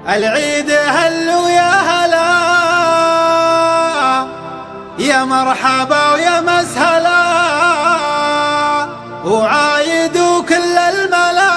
العيد هلو يا هلا، يا مرحبا ويا مسهلا، وعايد وكل الملا،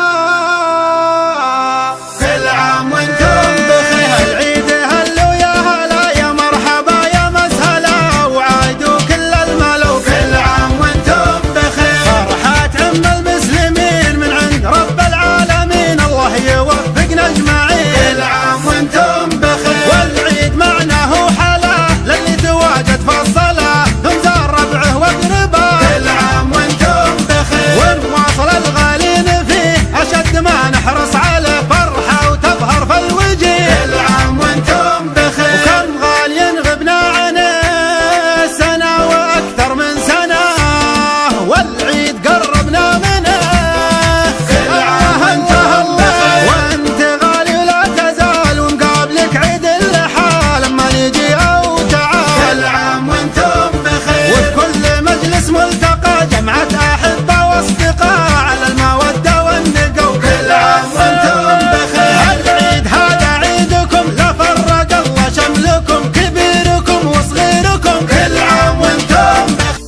كل عام وانتم بخير. العيد هلو يا هلا، يا مرحبا يا مسهلا، وعايد وكل الملا، وكل عام وانتم بخير. فرحات عم المسلمين من عند رب العالمين، الله يوفقنا اجمعين. كل عام وانتم بخير، والعيد معناه حلا للي تواجد في الصلاة، ثم زار ربعه واقربه. كل عام وانتم بخير، ونواصل الغالين فيه اشد ما نحرص عليه، فرحه وتظهر في الوجه. كل عام وانتم بخير، وكم غالي غبنا عنه سنه واكثر من سنه، والعيد قربنا منه. كل عام وانتم بخير، وانت غالي ولا تزال، ومقابلك عيد اللحى لما نجي او تعال. كل عام وانتم بخير، وفي كل مجلس ملتقى جمعة احبه واصدقاء على الموده والنقا. كل عام وانتم بخير، العيد هذا عيدكم لا فرق الله شملكم، كبيركم وصغيركم. كل عام وانتم بخير.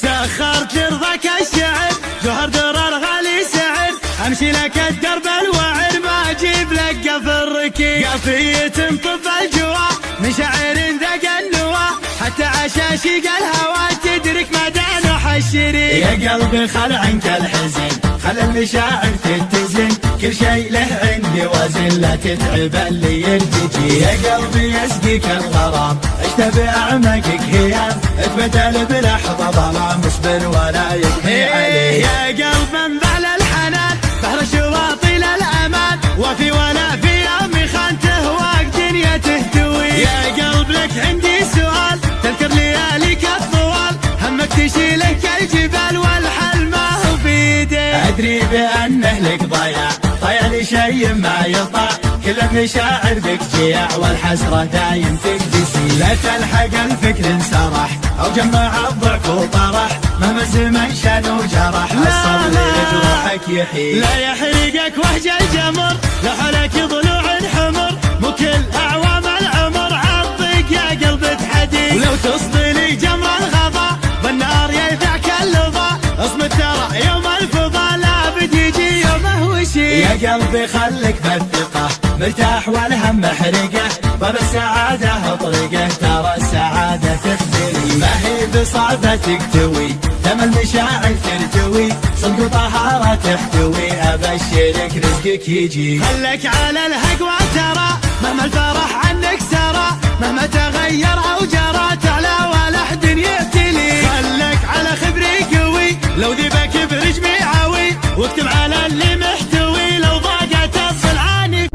سخر ترضك الشعر جوهر درر غالي سعر، امشي لك الدرب الوعر ما اجيب لك قفر ركيب. قافية طب الجوا من شعر ذاق النوا، حتى عشاشي الهوى تدرك مدى نوح الشريك. يا قلبي خل عنك الحزن، خل المشاعر تتزن، كل شيء له عندي وزن، لا تتعب اللي يرتجي. يا قلبي يسقيك الغرام عشت باعماقك هيام، اتبدل بلحظه ظلام اصبر ولا يكفي عليه. يا قلب منبع للحنان بحر شواطئ للامان، وفي ولا في يوم خانته واق دنيا تهتوي. يا قلب لك عندي سؤال تذكر لياليك الطوال، همك تشيلك الجبال والحل ما هو في يديك. ادري بانه لك ضياع ضيع لي شيء ما يطاع، كل المشاعر بك جياع والحسرة دايم تكدسي. لا تلحق الفكر انسرح او جمع الضعف وطرح، مهما الزمن شان وجرح الصبر يجرحك يحيي. لا يحرقك وهج الجمر لا حلك ضلوع حمر، مو كل اعوام العمر عضك يا قلب تحدي. ولو تصدي لي جمر الغضا بالنار يذاك اللظى، اصمت ترى يوم الفضا لابد يجي يومه وشي. يا قلبي خلك بالثقة مرتاح والهم محرقه، باب السعادة اطرقه ترى السعادة تخذلي. ما هي بصعبتك توي دم المشاعر ترتوي، صدق وطهارة تحتوي، ابشرك رزقك يجي. خلك على الهقوى ترى مهما الفرح عنك سرى، مهما تغير او جرى تعلى ولا حد يبتلي. خلك على خبري قوي لو ذبك برجمي عوي، واكتب على اللي محتوي لو ضاقت الصلعاني.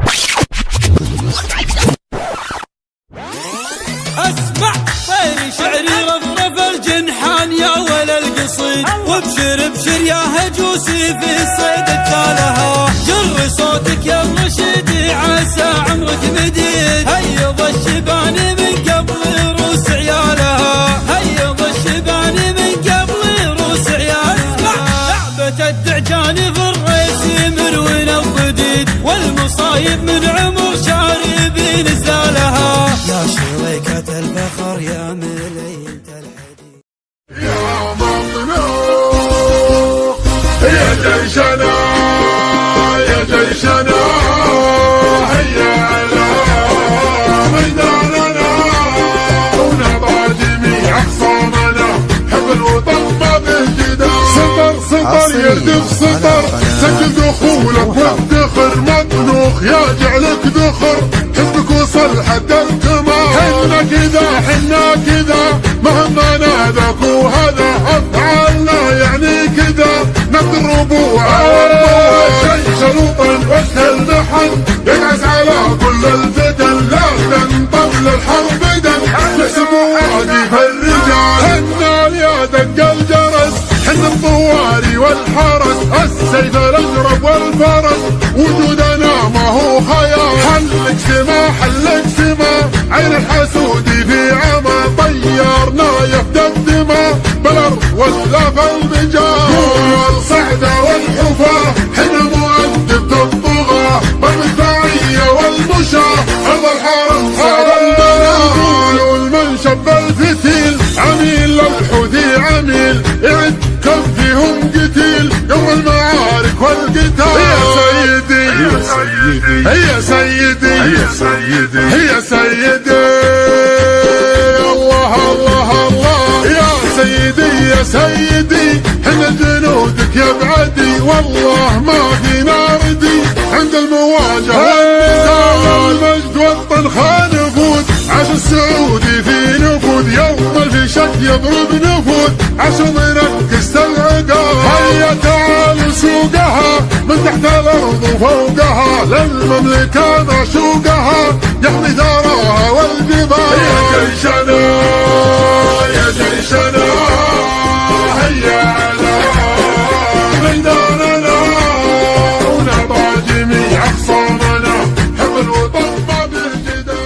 اسمع طير شعري رفرف الجنحان يا ولا القصيد، وابشر ابشر يا هجوسي في الصيد التالها. جر صوتك يا الرشيد عسى عمرك مديد، هيض الشبان من قبل روس عيالها، هيض الشبان من قبل روس عيالها. لعبة الدعجان في الريس مروين الضديد، والمصايب من عمر شاربين زالها. يا شريكة الفخر يا ملينة الحديد، يا مطلوب يا جيشنا يا جيشنا، هيا على ميداننا ونضع جميع خصامنا، حب الوطن ما به جدال. سطر سطر يردف سطر، سجل دخولك وافتخر، مطلوخ يا جعلك ذخر، حبك وصل حد الكمال. حنا كذا حنا كذا مهما ناداك، وهذا افعالنا يعني كذا نضرب وعوض جيش الوطن وجه المحن، ينعس على كل الفتن لا تنطل الحرب دم، نحسب واقف الرجال. حنا يا دق الجرس حنا الطواري والحرس، السيف الازرق والفرس وجودنا ما هو خيال. حلك سما حلك سما عين الحسود في عمى، طيرنا يفدى الدماء بالارض ولا بالمجال صعدة والحفاة حنا مؤدب الطغاة بالمدفعية والمشاة هذا الحرم صار البلال والمنشب الفتيل عميل للحوثي عميل يعد كم فيهم قتيل يوم المعارك والقتال يا سيدي يا سيدي يا سيدي يا سيدي الله الله الله يا سيدي يا سيدي حنا جنودك يا بعدي والله ما فينا ردي عند المواجهة والنزال المجد والطنخة نفوذ عاش السعودي في نفوذ يوم الفشك يضرب نفوذ عشان نركز العقاب هيا تعال سوقها من تحت الارض وفوقها للمملكة معشوقها يحمي ثراها والجبال يا جيشنا يا جيشنا هيا على ميداننا ونبع جميع اخصامنا حب الوطن ما به جدال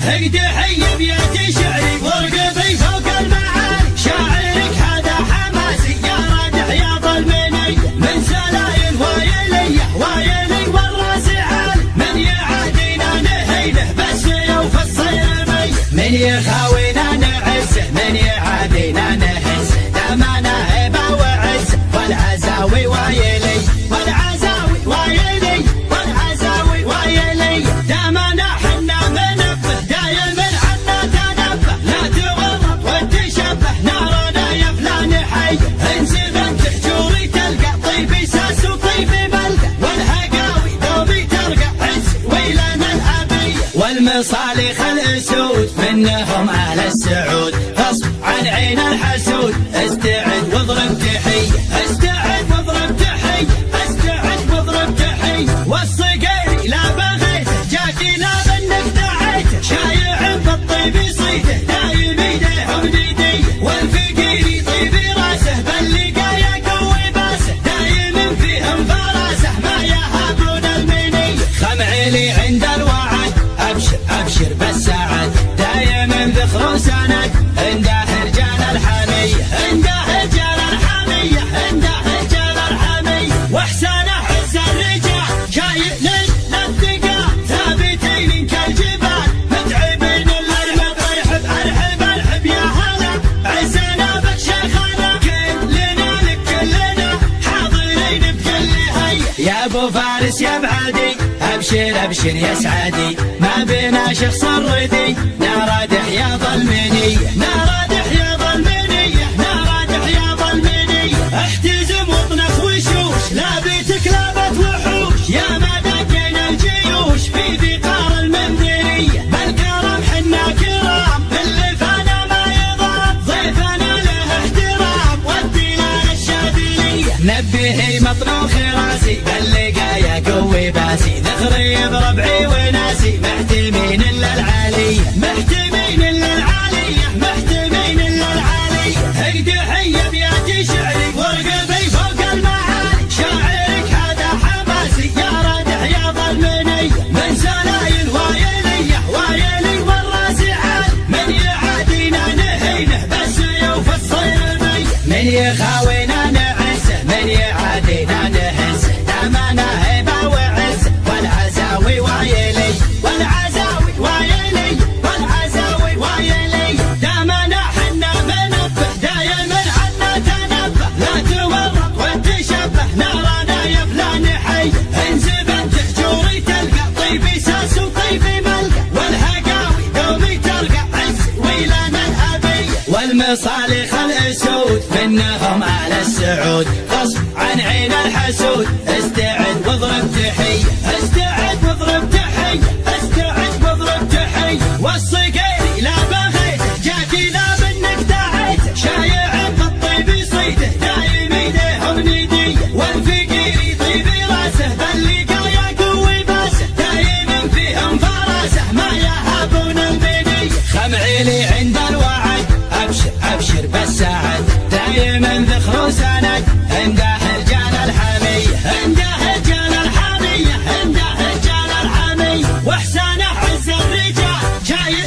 هيدي حي بيدي شعري ورقبي فوق المعالي شاعرك هذا حماسي يا رادح يا ظلمني من سلايل وايلي وايلي والراس عالي من يعادينا نهينه بالسيوف في الصيرمي من يخاوينا نعزه من يعادينا نهزه دمنا هبه وعزه والعزاوي وايلي والعزاوي وايلي والعزاوي وايلي دمنا حنا منبه دايم عنا تنبه لا تورط وتشبه نارنا يا فلان حي انزل انت حجوري تلقى طيبي ساس وطيبي ملقى والهقاوي دوبي ترقى عز ويلنا الابي والمصالح الاسود منهم اهل السعود غصب عن عين الحسود استعد واضرب تحيه استعد واضرب تحيه استعد واضرب تحيه والصقيري لا بغيته جاكي لا بنك دعيته شايع بالطيب صيته دايم ايديهم ديديه والفقيري طيبي راسه باللقايا قوي باسه دايم فيهم فراسه ما يهابون المنيه خمعيلي عند الوعد ابشر ابشر بالسعد دايم ذخر سند عنده رجال الحميه عنده رجال الحميه عنده رجال الحميه واحسانه عز الرجال شايل للثقال ثابتين كالجبال متعبين للمط يحب ارحب ارحب يا هلا عزنا بك شيخنا كلنا لك كلنا حاضرين بكل هيئه يا ابو فارس يا بعدي ابشر ابشر يا سعدي ما بينا شخص الردي نارادح يا ظلمني نارادح يا ظلمني نارادح يا ظلمني احتزم وطنك وشوش لابتك لابت وحوش يا ما دقينا الجيوش في ذقار المنذرية بالكرم حنا كرام اللي فانا ما يضام ضيفنا له احترام ودينا للشاذلية نبهي مطروخ راسي باللقايا قوي باسي ذخري بربعي وناسي محتمين الا العالية محتمين الا العالية محتمين الا العالية هيدي حية بيدي شعري ورقبي فوق المعالي شاعرك هذا حماسي يا رادح يا ظلمني من سلايل وايلي وايلي والراس عالي من يعادينا نهينه بالسيوف في الصيرمي من يخاوينا نعزه من يعادينا نهزه دمنا هبه وعزه والعزاوي وايلي والعزاوي وايلي والعزاوي وايلي دمنا حنا منبه دايم عنا تنبه لا تورط وتشبه نارنا يا فلان حي انزب انت حجوري تلقى طيبي ساس وطيبي ملقى والهقاوي دوبي ترقى عز ويلنا الابي والمصالح الاسود منهم اهل السعود غصب عن عين الحسود استعد واضرب تحيه استعد واضرب تحيه استعد واضرب تحيه والصقيري لا بغيته جاكي لا بنك دعيته شايع بالطيب صيته دايم ايديهم نديه والفقيري طيبي راسه باللقايا قوي باسه دايم فيهم فراسه ما يهابون المنيه خمعيلي عند الوعد ابشر ابشر بالسعد دايم ذخر سند عنده رجال الحميه عنده رجال الحميه عنده رجال الحميه واحسانه عز الرجال شايل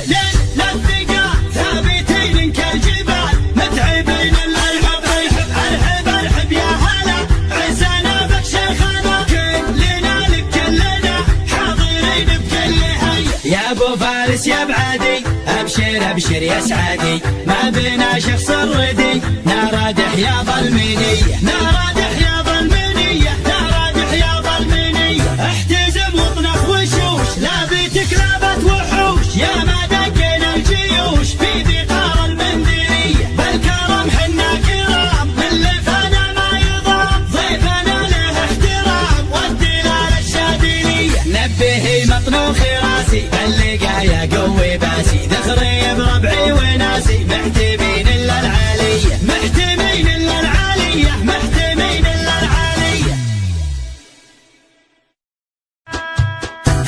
أبشر يا سعادي ما بنا شخص ردي ناراد حياض المنية ناراد حياض المنية ناراد حياض المنية احتزم واطنخ وشوش لا بيتك لابت وحوش يا ما دقينا الجيوش في بقار المنذرية بالكرم حنا كرام من لفنا ما يضام ضيفنا له احترام والدلال الشادلية نبهي مطنوخ راسي اللقايا قوي باسي ذخري بربعي وناسي محتمين الا العالية محتمين الا العالية محتمين الا العالية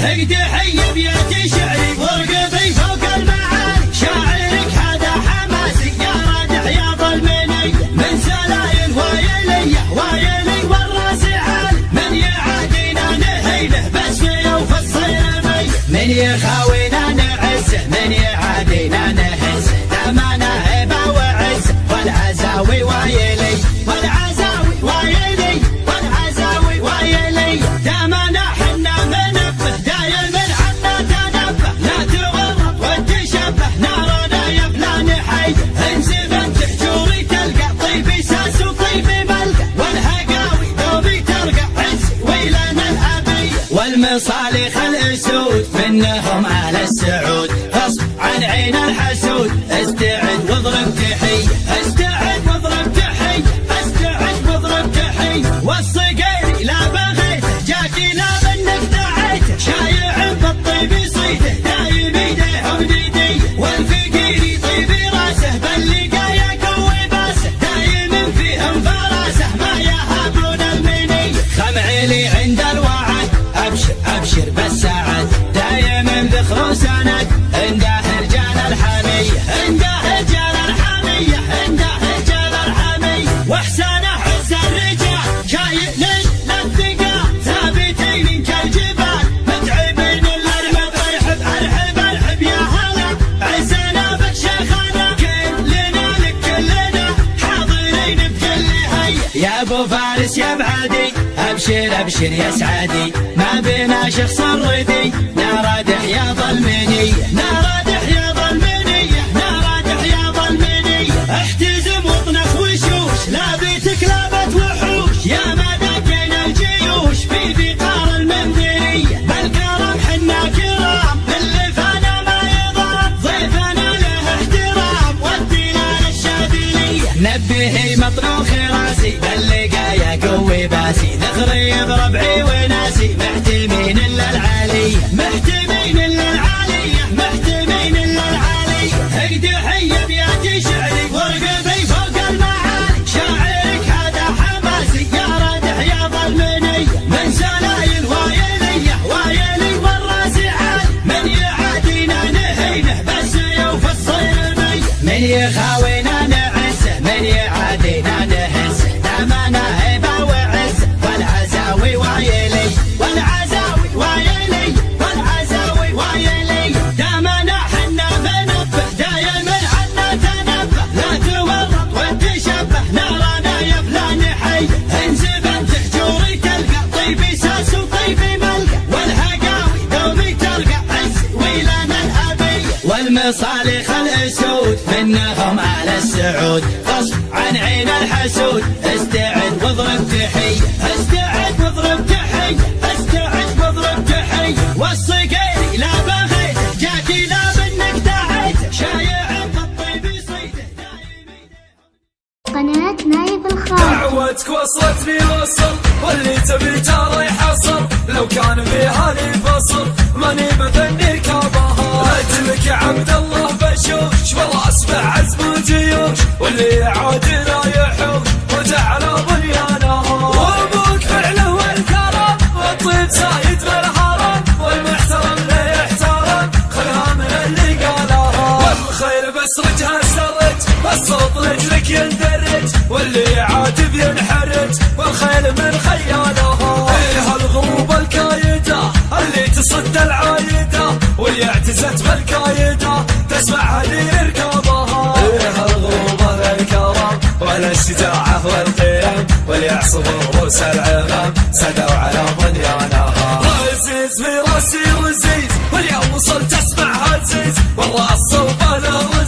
اقدحي بيدي شعري وارقبي فوق المعالي شاعرك هذا حماسي يا راد حياض المنية من سلايل وايلية وايلي والراس عالي من يعادينا نهينه بس في وفي الصيرمية من يخاوينا نعزه من يعادينا نهزه دامنا هبه وعزه والعزاوي وايلي والعزاوي وايلي والعزاوي وايلي دامنا حنا منبه دايم عنا تنبه لا تغرط وتشبه نارنا يا فلان حي انزف انت حجوري تلقى طيبي ساس وطيبي ملقى والهقاوي ذوبي ترقى عز ويلنا الابيه والمصالح الاسود منهم على السعود غصب عن عين الحسود استعد واضرب تحيه استعد واضرب تحيه استعد واضرب تحيه والصقيري لا بغيته جاكي لا منك دعيته شايع بالطيب صيته دايم ايديهم ديديه والفقيري طيبي راسه باللقايا قوي باسه دايم فيهم فراسه ما يهابون المنيه خمعيلي عند الوعد ابشر ابشر بالسعد دايم ذخر سند عنده رجال الحميه عنده رجال الحميه عنده رجال الحميه واحسانه حس الرجال شايلين للثقال ثابتين كالجبال متعبين الارمب ارحب ارحب ارحب يا هلا عزنا بك شيخنا كلنا لك كلنا حاضرين بكل هيئه يا ابو فارس يا بعدي ابشر ابشر يا سعادي ما بنا شخص ردي ناراد حياض المنية ناراد حياض المنية ناراد حياض المنية احتزم واطنخ وشوش لا بيتك لابت وحوش يا ما دقينا الجيوش في بقار المنذرية بالكرم حنا كرام من لفنا ما يضام ضيفنا له احترام والدلال الشادلية نبهي مطنوخ راسي باللقايا قوي باسي ذخري بربعي وناسي محتمين الا العالية محتمين الا العالية محتمين الا العالية اقدحي بيدي شعري وارقبي فوق المعالي شاعرك هذا حماسي يا راد حياض المنية من سلايل وايلية وايلي والراس عالي من يعادينا نهينه بس يوفي الصيرمية من يخاوينا نعزه من يعادينا نهزه دامنا هبه وعزه والعزاوي وايلي والعزاوي وايلي والعزاوي وايلي دامنا حنا منبه دايم عنا تنبه لا تورط وتشبه نارنا يا فلان حي انزف انت حجوري تلقى طيبي ساس وطيبي ملقى والهقاوي ذوبي ترقى عز ويلنا الابيه والمصالح الاسود منهم على السعود غصب عن عين الحسود استعد واضرب تحيه استعد واضرب تحيه استعد واضرب تحيه والصقيري لا بغيته جاكي لا منك دعيته شايع بالطيب صيته قناة نايف الخاص دعوتك وصلتني وصل واللي تبي ترى يحصل لو كان فيها لي فصل ماني مثني ركابها اجلك يا عبد الله بشوش والله اسمع عزم وجيوش واللي يعادنا يحوش وجعل بنيانها وابوك فعله والكرم والطيب سايد بالهرم والمحترم لا يحترم خلها من اللي قالها والخير بس رجها سرج الصوت رجلك يندرج واللي يعاتب ينحرج والخيل من خيالها ايه الغروب الكايده اللي تصد العايده واللي اعتزت بالكايده تسمع اللي يركبها ايه الغروب الكرم والشجاعه والقيم واللي يعصب رؤوس العمام سدوا على بنيانها عزيز في راسي وزيز واليوم وصلت اسمعها تزيز والراس صوب الرزيز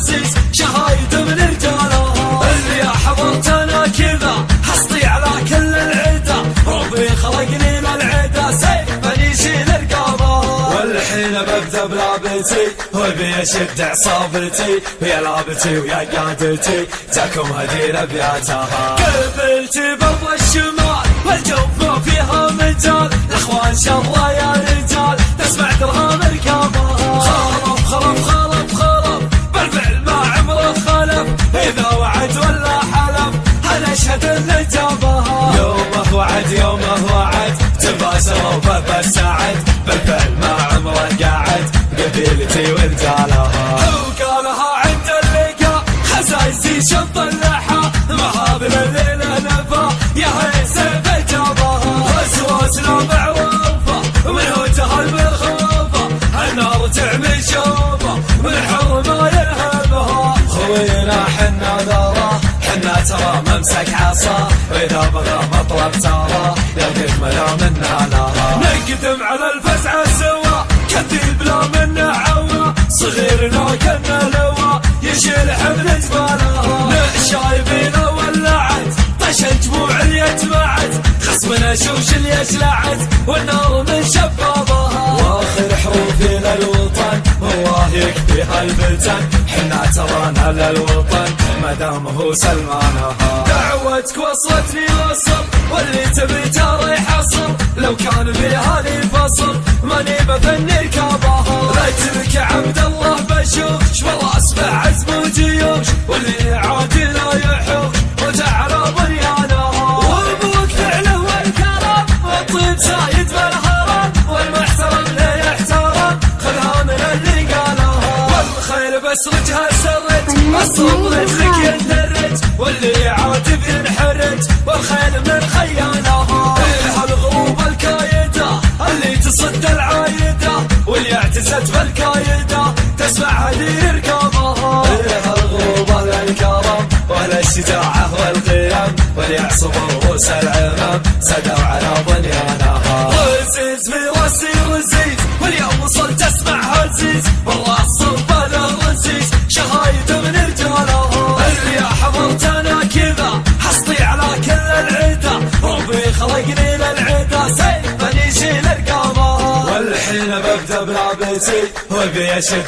وبي اشد عصابتي ويا لعبتي ويا قادتي جاكم هدير ابياتها قبلتي برض الشمال والجوف فيها مجال الاخوان شر يا رجال تسمع درهم ركابها خلف خلف خلف خلف بالفعل ما عمره خلف اذا وعد ولا حلف انا اشهد اللي جابها يومه وعد يومه وعد تباشر وبسعد بالفعل ما عمره قاعد قبيلتي ورجالها وقالها عند اللقاء خزايزي شط اللحى مهابل الليله نفا يا هي سيف جابها وسواسنا معروفه من وجه بالخوفه النار تعمل شوفه من حر ما يلهبها خوينا حنا ذره حنا ترى ممسك عصا واذا بغى مطلب ترى يلقيك ملا منا لها نقدم على الفزعه سوا كثيب لا منا عوا صغيرنا كنا لوا يشيل حمل جبالها شايبين ولعت طش الجموع اللي يجمعت خصمنا شوش اللي يشلعت والنار من شبابها واخر حروفي للوطن والله يكفيها الفتن حنا ترانا للوطن مدام هو سلمانها دعوتك وصلتني وصل واللي تبي ترى يحصل لو كان بهذه الفصل ماني بفني ركابها رجلك عبد الله بشوش والله اسمع عزم وجيوش واللي عادي لا يحوش وتعالى بنيانها وابوك فعله والكرم والطيب سايد بالهرم والمحترم لا يحترم خذها من اللي قالها والخير بس رجها سرج الصوت رجلك يندرج واللي يعاتب ينحرج والخيل من خيانها هالغروب الكايده اللي تصد العايده واللي اعتزت بالكايده تسمع هدي ركابها هالغروب الكرم واهل الشجاعه والقيم واللي يعصبوا رؤوس العمم سدوا على بنيانها رزيز في راسي رزيز واليوم وصلت اسمع هزيز والله الصوب الرزيز شهايد من رجالها اللي حضرت انا كذا حصلي على كل العدا ربي خلقني للعدا سيف يشيل رقابها والحين ببدا بلعبتي وبي اشد